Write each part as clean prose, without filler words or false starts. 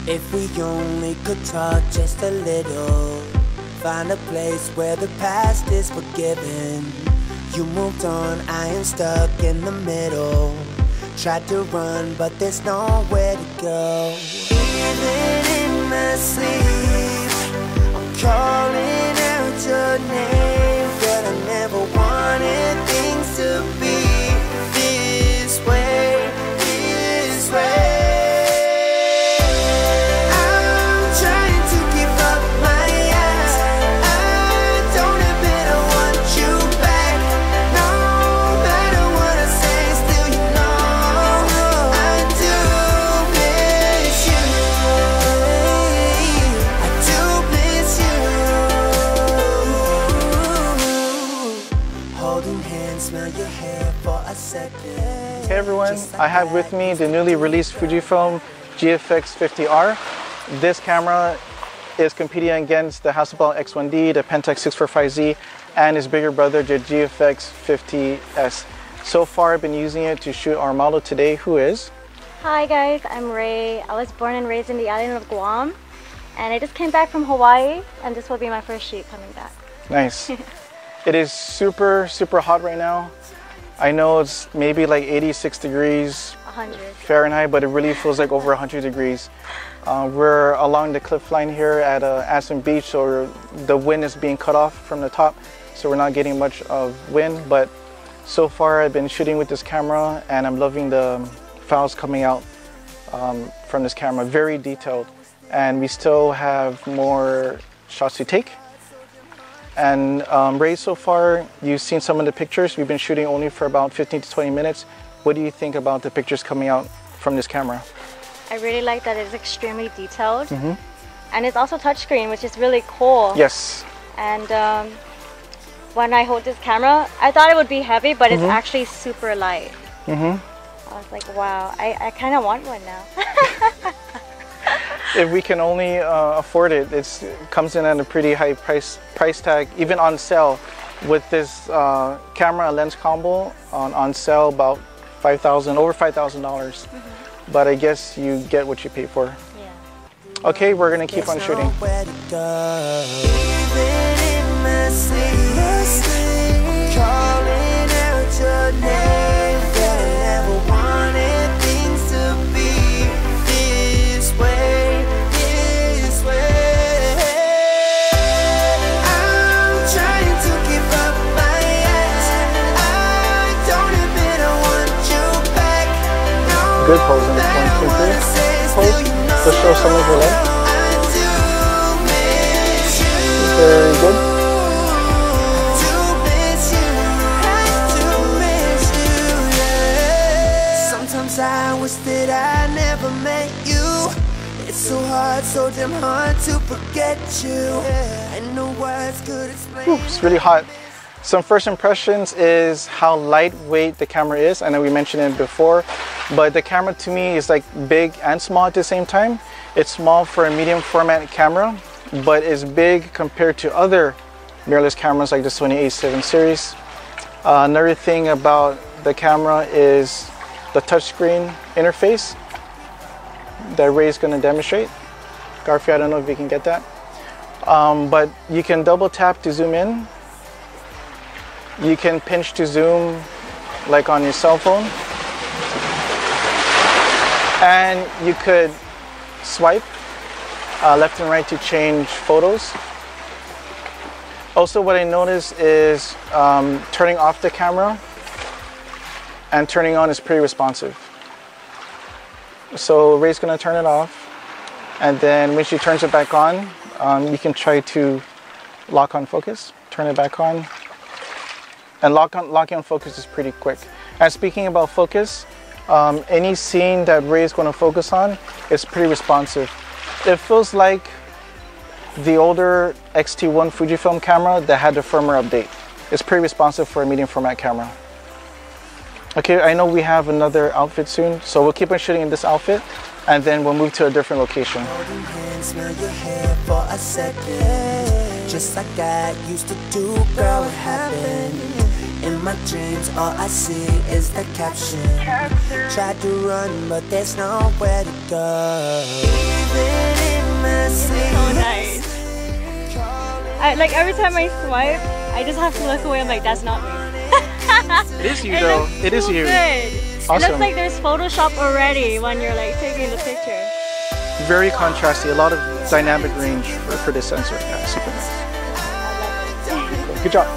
If we only could talk just a little, find a place where the past is forgiven. You moved on, I am stuck in the middle. Tried to run, but there's nowhere to go. Even in my sleep, I'm calling out your name. But I never wanted things to be this way, this way. Hey everyone, I have with me the newly released Fujifilm GFX 50r. This camera is competing against the Hasselblad X1D, the Pentax 645Z, and his bigger brother, the GFX 50s. So far, I've been using it to shoot our model today, who is... Hi guys, I'm Rae. I was born and raised in the island of Guam, and I just came back from Hawaii, and this will be my first shoot coming back. Nice. It is super hot right now. I know it's maybe like 86 degrees 100 Fahrenheit, but it really feels like over 100 degrees. We're along the cliff line here at Asan Beach, so the wind is being cut off from the top, so we're not getting much of wind. But so far I've been shooting with this camera and I'm loving the files coming out from this camera, very detailed. And we still have more shots to take. And Rae, so far, you've seen some of the pictures. We've been shooting only for about 15 to 20 minutes. What do you think about the pictures coming out from this camera? I really like that it's extremely detailed. And it's also touchscreen, which is really cool. Yes. And when I hold this camera, I thought it would be heavy, but it's actually super light. I was like, wow, I kind of want one now. If we can only afford it, it comes in at a pretty high price tag, even on sale. With this camera and lens combo on sale, about over $5,000. But I guess you get what you pay for. Yeah. Okay, we're gonna keep on shooting. Good posing. 1, 2, 3. Pose. Just show some of your leg. Very good. Sometimes I wish that I never met you. It's so hard, so damn hard to forget you. And no words could explain. It's really hot. Some first impressions is how lightweight the camera is. I know we mentioned it before, but the camera to me is like big and small at the same time. It's small for a medium format camera, but it's big compared to other mirrorless cameras like the Sony A7 series. Another thing about the camera is the touchscreen interface that Rae is going to demonstrate. Godfrey, I don't know if you can get that. But you can double tap to zoom in. You can pinch to zoom like on your cell phone. And you could swipe left and right to change photos. Also, what I noticed is turning off the camera and turning on is pretty responsive. So Rae's gonna turn it off, and then when she turns it back on, you can try to lock on focus, turn it back on. And locking on focus is pretty quick. And speaking about focus, any scene that Rae is going to focus on is pretty responsive. It feels like the older X-T1 Fujifilm camera that had the firmware update. It's pretty responsive for a medium format camera. Okay, I know we have another outfit soon, so we'll keep on shooting in this outfit, and then we'll move to a different location. Just like I used to do, girl, what happened? In my dreams, all I see is the caption. Tried to run, but there's nowhere to go. Even Like every time I swipe, I just have to look away. I'm like, that's not me. It is you though. It is you. Good. Awesome. It looks like there's Photoshop already when you're like taking the picture. Very contrasty. A lot of dynamic range for this sensor. Yeah, super nice. Good job.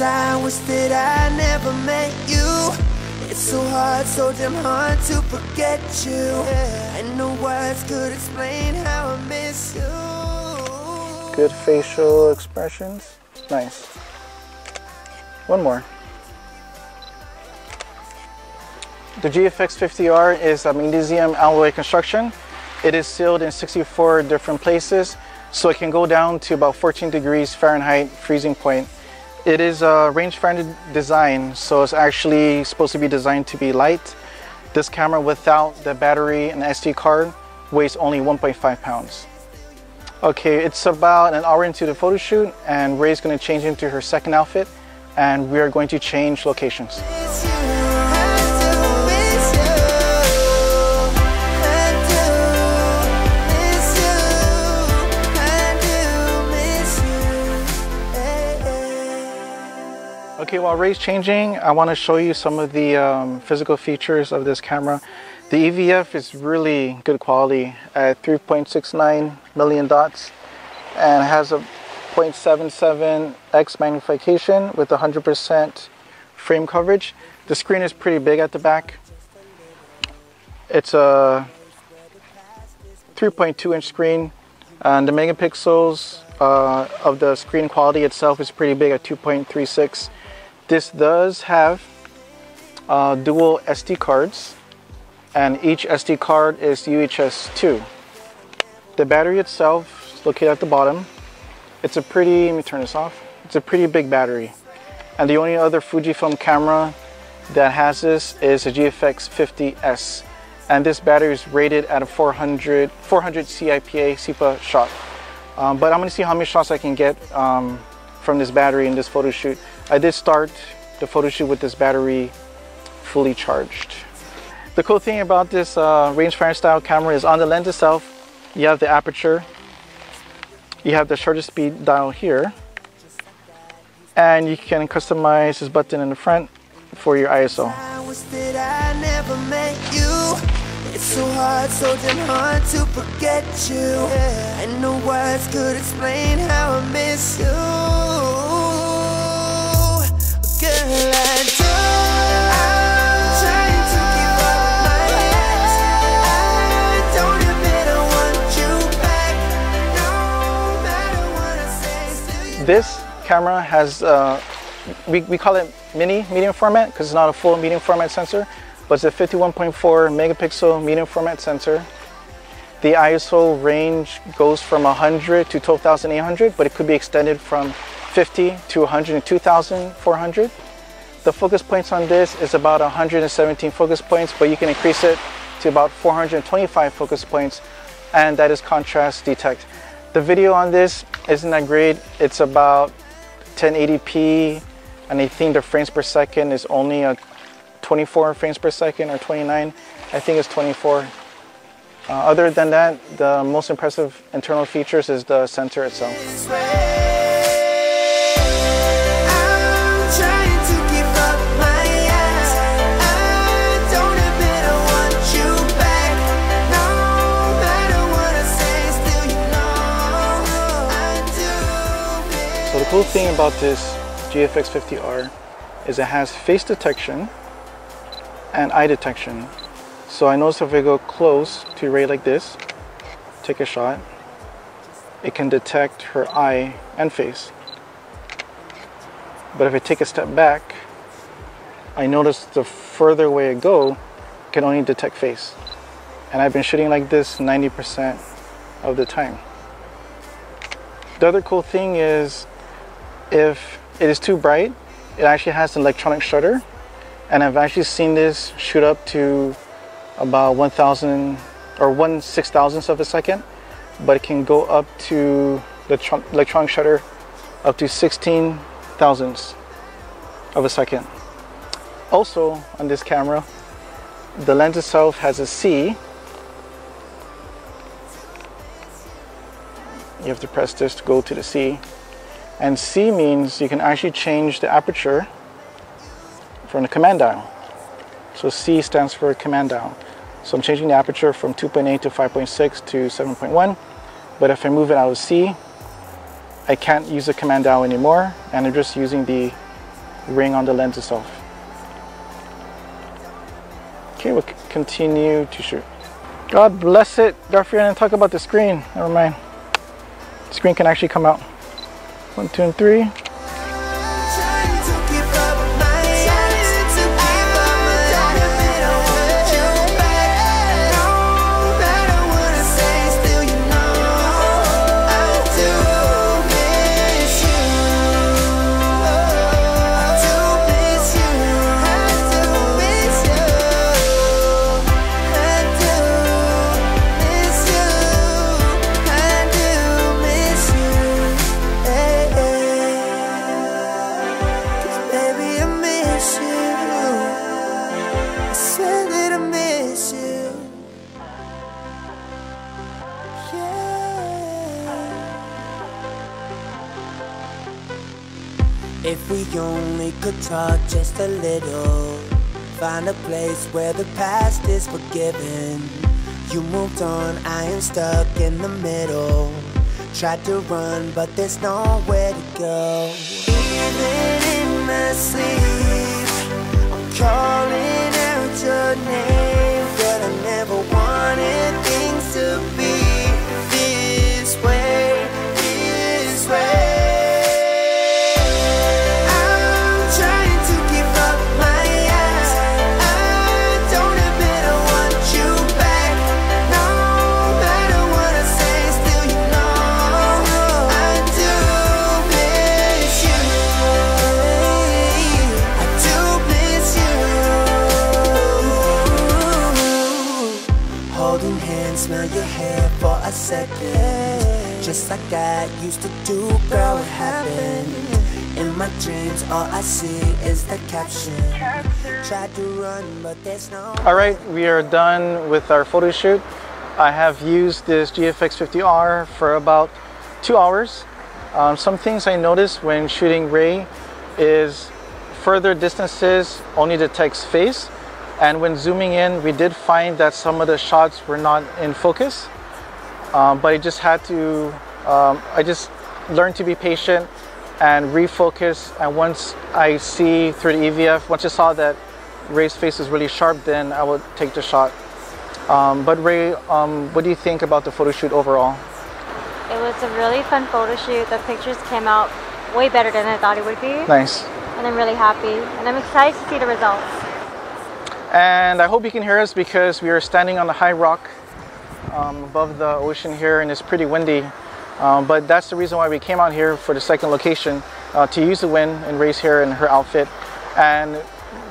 I wish that I never met you. It's so hard, so damn hard to forget you. And no words could explain how I miss you. Good facial expressions. Nice. One more. The GFX 50R is a magnesium alloy construction. It is sealed in 64 different places, so it can go down to about 14 degrees Fahrenheit freezing point. It is a rangefinder design, so it's actually supposed to be designed to be light. This camera without the battery and SD card weighs only 1.5 pounds. Okay, it's about an hour into the photo shoot and Rae's going to change into her second outfit and we are going to change locations. Okay, while Rae's changing, I want to show you some of the physical features of this camera. The EVF is really good quality at 3.69 million dots and has a 0.77x magnification with 100% frame coverage. The screen is pretty big at the back. It's a 3.2-inch screen and the megapixels of the screen quality itself is pretty big at 2.36. This does have dual SD cards, and each SD card is UHS 2. The battery itself is located at the bottom. It's a pretty, let me turn this off. It's a pretty big battery. And the only other Fujifilm camera that has this is a GFX 50s. And this battery is rated at a 400 CIPA shot. But I'm gonna see how many shots I can get from this battery in this photo shoot. I did start the photo shoot with this battery fully charged. The cool thing about this rangefinder style camera is on the lens itself, you have the aperture, you have the shutter speed dial here, and you can customize this button in the front for your ISO. I wish that I never met you. It's so hard, so damn hard to forget you. And no words could explain how I miss you. Girl, I do. I'm trying to keep up my hands. I don't admit I want you back. No matter what I say, still you. This camera has, we call it medium format because it's not a full medium format sensor, but it's a 51.4 megapixel medium format sensor. The ISO range goes from 100 to 12,800, but it could be extended from 50 to 102,400. The focus points on this is about 117 focus points, but you can increase it to about 425 focus points, and that is contrast detect. The video on this isn't that great. It's about 1080p, and I think the frames per second is only a 24 frames per second or 29. I think it's 24. Other than that, the most impressive internal features is the sensor itself. So the cool thing about this GFX 50R is it has face detection and eye detection. So I notice if I go close to Rae like this, take a shot, it can detect her eye and face. But if I take a step back, I notice the further away I go, it can only detect face. And I've been shooting like this 90% of the time. The other cool thing is if it is too bright, it actually has an electronic shutter. And I've actually seen this shoot up to about 1,000 or 1/6000th of a second, but it can go up to the electronic shutter up to 16 thousandths of a second. Also on this camera, the lens itself has a C. You have to press this to go to the C. And C means you can actually change the aperture from the command dial. So C stands for command dial. So I'm changing the aperture from 2.8 to 5.6 to 7.1. But if I move it out of C, I can't use the command dial anymore, and I'm just using the ring on the lens itself. Okay, we'll continue to shoot. God bless it, Godfrey, I didn't talk about the screen. Never mind. The screen can actually come out. 1, 2, and 3. If we only could talk just a little, find a place where the past is forgiven. You moved on, I am stuck in the middle. Tried to run, but there's nowhere to go. Even in my sleep, I'm calling out your name, but I never wanted things to be this way, this way. Smell your hair for a second, just like I used to do, girl, what happened? In my dreams, all I see is the caption. Tried to run, but there's no... Alright, we are done with our photo shoot. I have used this GFX 50R for about 2 hours. Some things I noticed when shooting Rae is further distances only detects face. And when zooming in, we did find that some of the shots were not in focus. But I just had to, I just learned to be patient and refocus. And once I see through the EVF, once I saw that Rae's face is really sharp, then I would take the shot. But Rae, what do you think about the photo shoot overall? It was a really fun photo shoot. The pictures came out way better than I thought it would be. Nice. And I'm really happy. And I'm excited to see the results. And I hope you can hear us because we are standing on a high rock above the ocean here, and it's pretty windy. But that's the reason why we came out here for the second location, to use the wind and Rae's hair and her outfit. And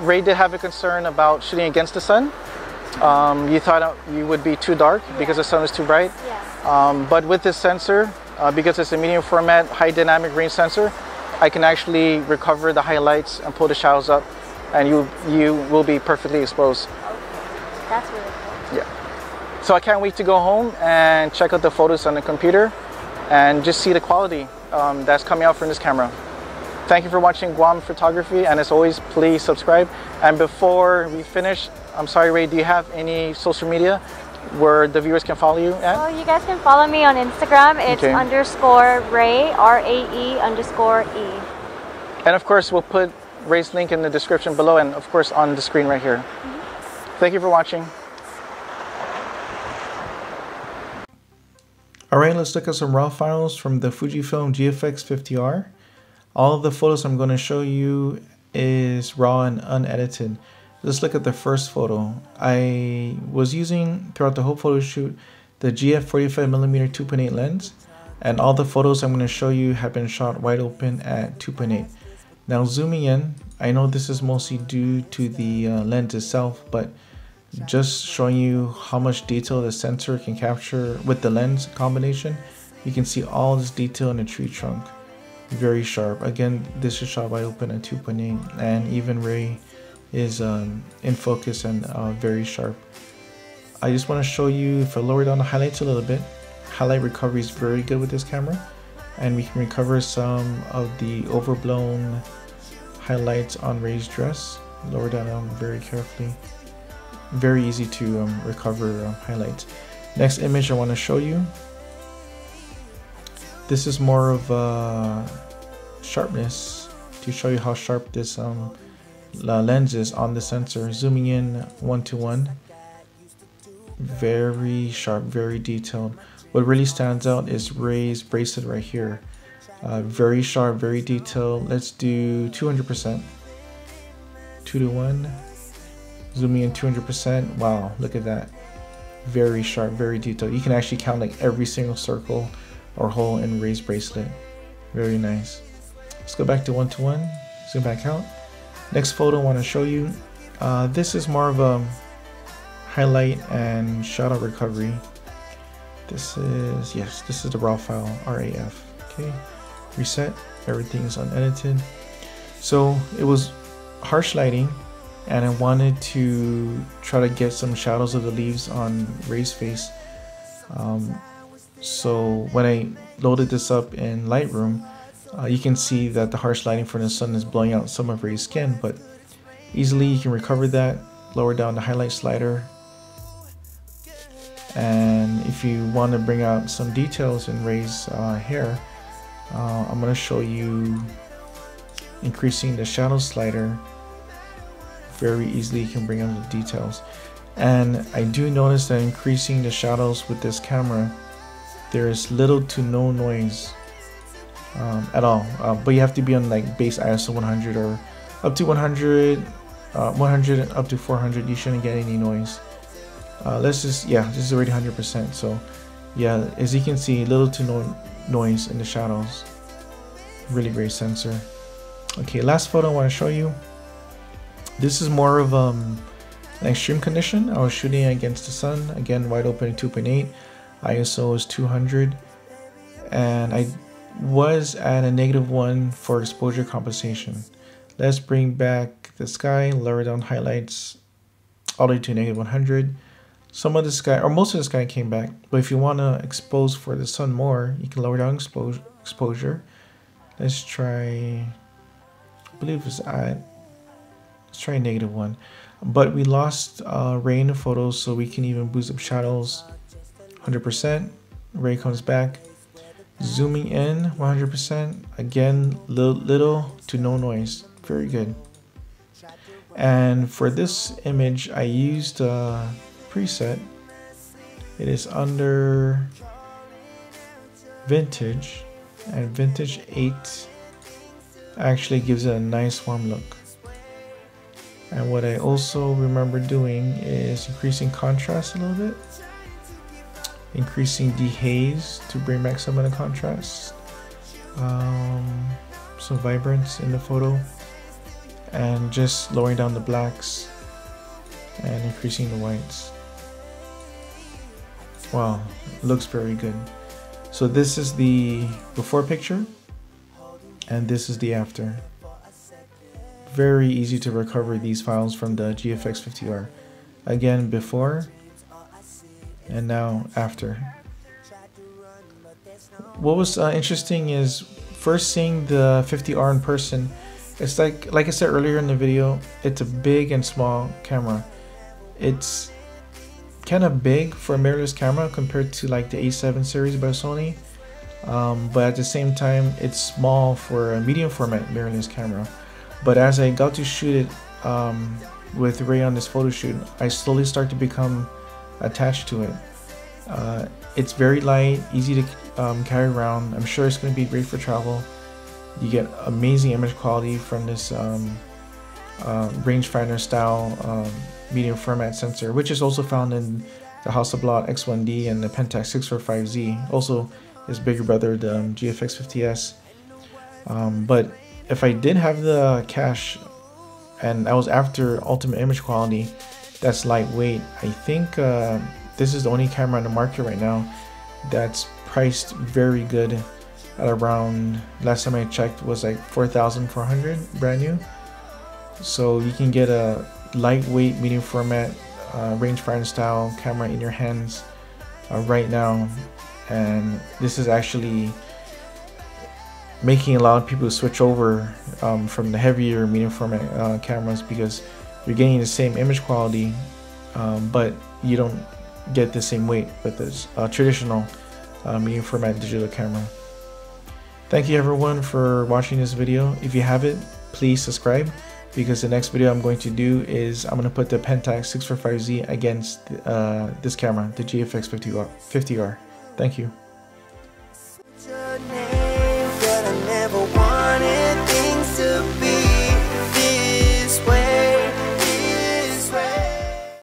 Rae did have a concern about shooting against the sun. You thought you would be too dark because the sun was too bright. Yeah. But with this sensor, because it's a medium format, high dynamic range sensor, I can actually recover the highlights and pull the shadows up, and you will be perfectly exposed. Okay. That's really cool. Yeah. So I can't wait to go home and check out the photos on the computer and just see the quality that's coming out from this camera. Thank you for watching Guam Photography, and as always, please subscribe. And before we finish, I'm sorry, Rae, do you have any social media where the viewers can follow you at? Oh, you guys can follow me on Instagram. It's _Rae, RAE_E. And of course, we'll put Rae's link in the description below, and of course on the screen right here. Thank you for watching. Alright, let's look at some raw files from the Fujifilm GFX 50R. All of the photos I'm going to show you is raw and unedited. Let's look at the first photo. I was using throughout the whole photo shoot the GF 45mm 2.8 lens, and all the photos I'm going to show you have been shot wide open at 2.8. Now zooming in, I know this is mostly due to the lens itself, but just showing you how much detail the sensor can capture with the lens combination You can see all this detail in the tree trunk. Very sharp. Again, this is shot wide open at 2.8, and even Rae is in focus and very sharp. I just want to show you, if I lower down the highlights a little bit, highlight recovery is very good with this camera, and we can recover some of the overblown highlights on Rae's dress. Lower down very carefully. Very easy to recover highlights. Next image I want to show you. This is more of sharpness to show you how sharp this lens is on the sensor. Zooming in 1:1. Very sharp, very detailed. What really stands out is Rae's bracelet right here. Very sharp, very detailed. Let's do 200%. 2:1. Zooming in 200%. Wow, look at that. Very sharp, very detailed. You can actually count like every single circle or hole in Rae's bracelet. Very nice. Let's go back to 1:1. Zoom back out. Next photo I want to show you. This is more of a highlight and shadow recovery. This is, yes, this is the raw file, RAF. Okay, reset. Everything is unedited. So it was harsh lighting, and I wanted to try to get some shadows of the leaves on Rae's face. So when I loaded this up in Lightroom, you can see that the harsh lighting from the sun is blowing out some of Rae's skin, but easily you can recover that. Lower down the highlight slider, and if you want to bring out some details in Rae's hair, I'm going to show you increasing the shadow slider. Very easily you can bring out the details, and I do notice that increasing the shadows with this camera, there is little to no noise at all, but you have to be on like base ISO 100 or up to 100, 100 up to 400. You shouldn't get any noise. Let's just, yeah, this is already 100%, so yeah, as you can see, little to no noise in the shadows. Really great sensor. Okay, last photo I want to show you. This is more of an extreme condition. I was shooting against the sun, again wide open 2.8, ISO is 200, and I was at a -1 for exposure compensation. Let's bring back the sky, lower down highlights all the way to -100. Some of the sky, or most of the sky, came back, but if you want to expose for the sun more, you can lower down exposure. Let's try, I believe it's at, let's try -1. But we lost Rae in the photos, so we can even boost up shadows 100%. Rae comes back. Zooming in 100%. Again, little to no noise. Very good. And for this image, I used a preset. It is under Vintage, and Vintage 8 actually gives it a nice warm look. And what I also remember doing is increasing contrast a little bit, increasing dehaze to bring back some of the contrast, some vibrance in the photo, and just lowering down the blacks and increasing the whites. Wow, looks very good. So this is the before picture, and this is the after. Very easy to recover these files from the GFX 50R. Again, before and now after. What was interesting is first seeing the 50R in person. It's like I said earlier in the video, it's a big and small camera. It's kind of big for a mirrorless camera compared to like the A7 series by Sony, but at the same time it's small for a medium format mirrorless camera. But as I got to shoot it with Rae on this photo shoot, I slowly start to become attached to it. It's very light, easy to carry around. I'm sure it's going to be great for travel. You get amazing image quality from this rangefinder style medium format sensor, which is also found in the Hasselblad X1D and the Pentax 645Z. Also his bigger brother, the GFX 50s. But if I did have the cash and I was after ultimate image quality that's lightweight, I think this is the only camera on the market right now that's priced very good at around, last time I checked, was like 4,400 brand new. So you can get a lightweight medium format rangefinder style camera in your hands right now, and this is actually making a lot of people switch over from the heavier medium format cameras, because you're getting the same image quality, but you don't get the same weight with this traditional medium format digital camera. Thank you everyone for watching this video. If you haven't, please subscribe, because the next video I'm going to do is I'm going to put the Pentax 645Z against this camera, the GFX 50R. Thank you. Your name, girl, I never want